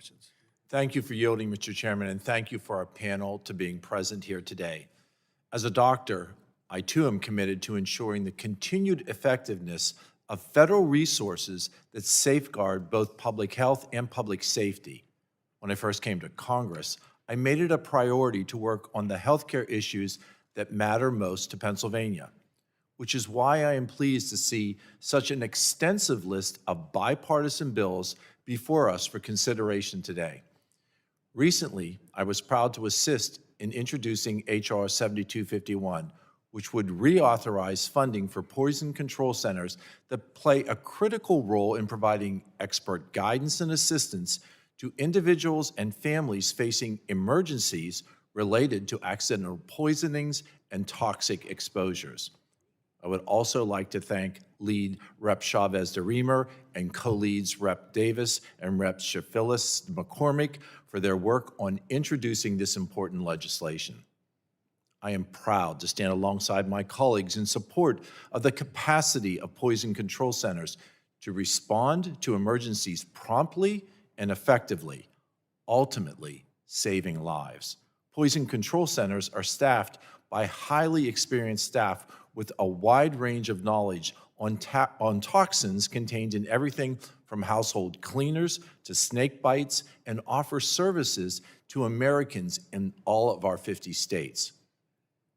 questions. Thank you for yielding, Mr. Chairman, and thank you for our panel to being present here today. As a doctor, I too am committed to ensuring the continued effectiveness of federal resources that safeguard both public health and public safety. When I first came to Congress, I made it a priority to work on the healthcare issues that matter most to Pennsylvania, which is why I am pleased to see such an extensive list of bipartisan bills before us for consideration today. Recently, I was proud to assist in introducing H.R. 7251, which would reauthorize funding for poison control centers that play a critical role in providing expert guidance and assistance to individuals and families facing emergencies related to accidental poisonings and toxic exposures. I would also like to thank lead Rep. Chavez de Reamer and co-leads Rep. Davis and Rep. Shafillis McCormick for their work on introducing this important legislation. I am proud to stand alongside my colleagues in support of the capacity of poison control centers to respond to emergencies promptly and effectively, ultimately saving lives. Poison control centers are staffed by highly experienced staff with a wide range of knowledge on toxins contained in everything from household cleaners to snake bites, and offer services to Americans in all of our 50 states.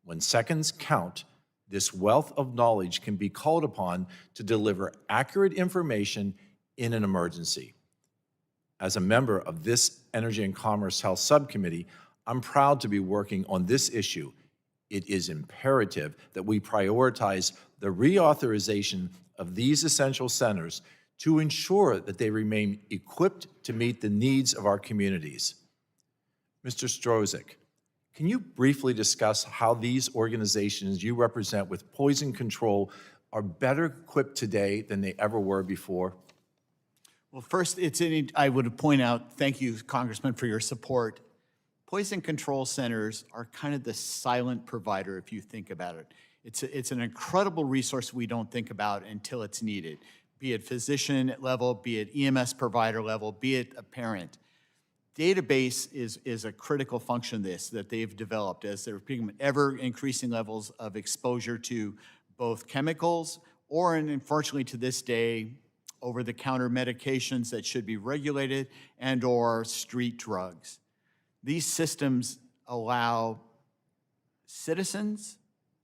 When seconds count, this wealth of knowledge can be called upon to deliver accurate information in an emergency. As a member of this Energy and Commerce Health Subcommittee, I'm proud to be working on this issue. It is imperative that we prioritize the reauthorization of these essential centers to ensure that they remain equipped to meet the needs of our communities. Mr. Strozik, can you briefly discuss how these organizations you represent with poison control are better equipped today than they ever were before? Well, first, I would point out, thank you, Congressman, for your support. Poison control centers are kind of the silent provider, if you think about it. It's an incredible resource we don't think about until it's needed, be it physician level, be it EMS provider level, be it a parent. Database is a critical function of this that they've developed as they're becoming ever increasing levels of exposure to both chemicals or, and unfortunately to this day, over-the-counter medications that should be regulated and or street drugs. These systems allow citizens,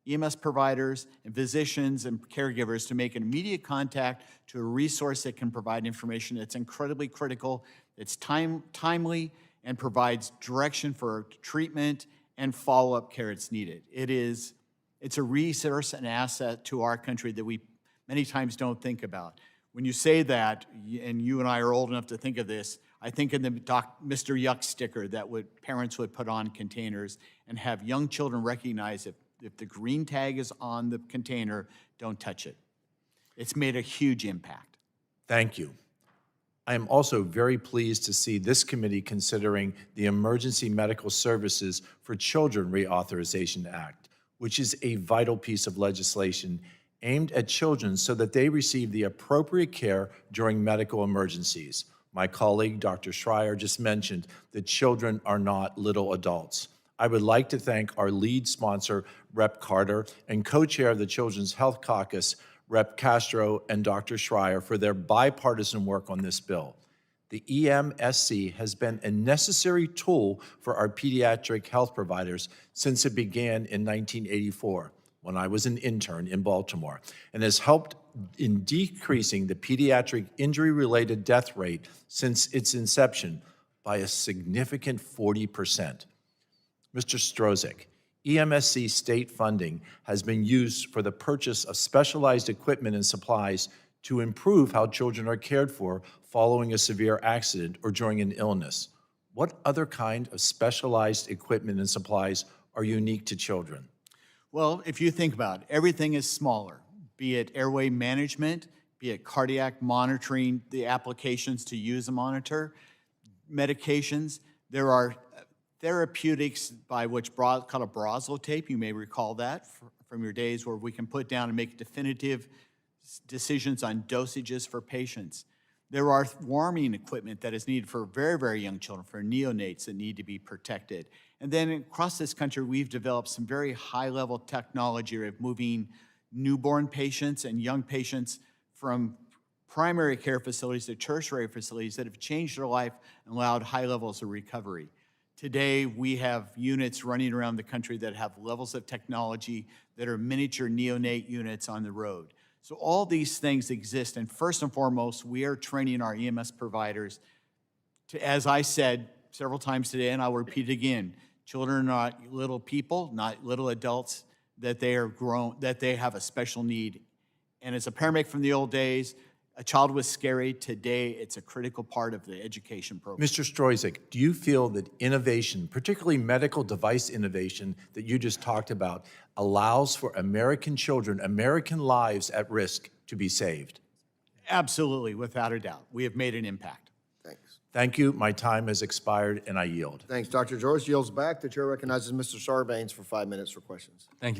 EMS providers, and physicians and caregivers to make an immediate contact to a resource that can provide information that's incredibly critical, it's timely, and provides direction for treatment and follow-up care that's needed. It's a resource and asset to our country that we many times don't think about. When you say that, and you and I are old enough to think of this, I think in the Mr. Yuck sticker that parents would put on containers and have young children recognize if the green tag is on the container, don't touch it. It's made a huge impact. Thank you. I am also very pleased to see this committee considering the Emergency Medical Services for Children Reauthorization Act, which is a vital piece of legislation aimed at children so that they receive the appropriate care during medical emergencies. My colleague, Dr. Schreier, just mentioned that children are not little adults. I would like to thank our lead sponsor, Rep. Carter, and co-chair of the Children's Health Caucus, Rep. Castro and Dr. Schreier, for their bipartisan work on this bill. The EMSC has been a necessary tool for our pediatric health providers since it began in 1984, when I was an intern in Baltimore, and has helped in decreasing the pediatric injury-related death rate since its inception by a significant 40%. Mr. Strozik, EMSC state funding has been used for the purchase of specialized equipment and supplies to improve how children are cared for following a severe accident or during an illness. What other kind of specialized equipment and supplies are unique to children? Well, if you think about it, everything is smaller, be it airway management, be it cardiac monitoring, the applications to use a monitor, medications. There are therapeutics by which called a Brazil tape. You may recall that from your days where we can put down and make definitive decisions on dosages for patients. There are warming equipment that is needed for very, very young children, for neonates that need to be protected. And then across this country, we've developed some very high-level technology of moving newborn patients and young patients from primary care facilities to tertiary facilities that have changed their life and allowed high levels of recovery. Today, we have units running around the country that have levels of technology that are miniature neonate units on the road. So all these things exist, and first and foremost, we are training our EMS providers to, as I said several times today, and I'll repeat it again, children are not little people, not little adults, that they are grown, that they have a special need. And as a paramedic from the old days, a child was scary. Today, it's a critical part of the education program. Mr. Strozik, do you feel that innovation, particularly medical device innovation that you just talked about, allows for American children, American lives at risk to be saved? Absolutely, without a doubt. We have made an impact. Thanks. Thank you. My time has expired, and I yield. Thanks, Dr. George. Yields back. The chair recognizes Mr. Sarbanes for 5 minutes for questions. Thank you.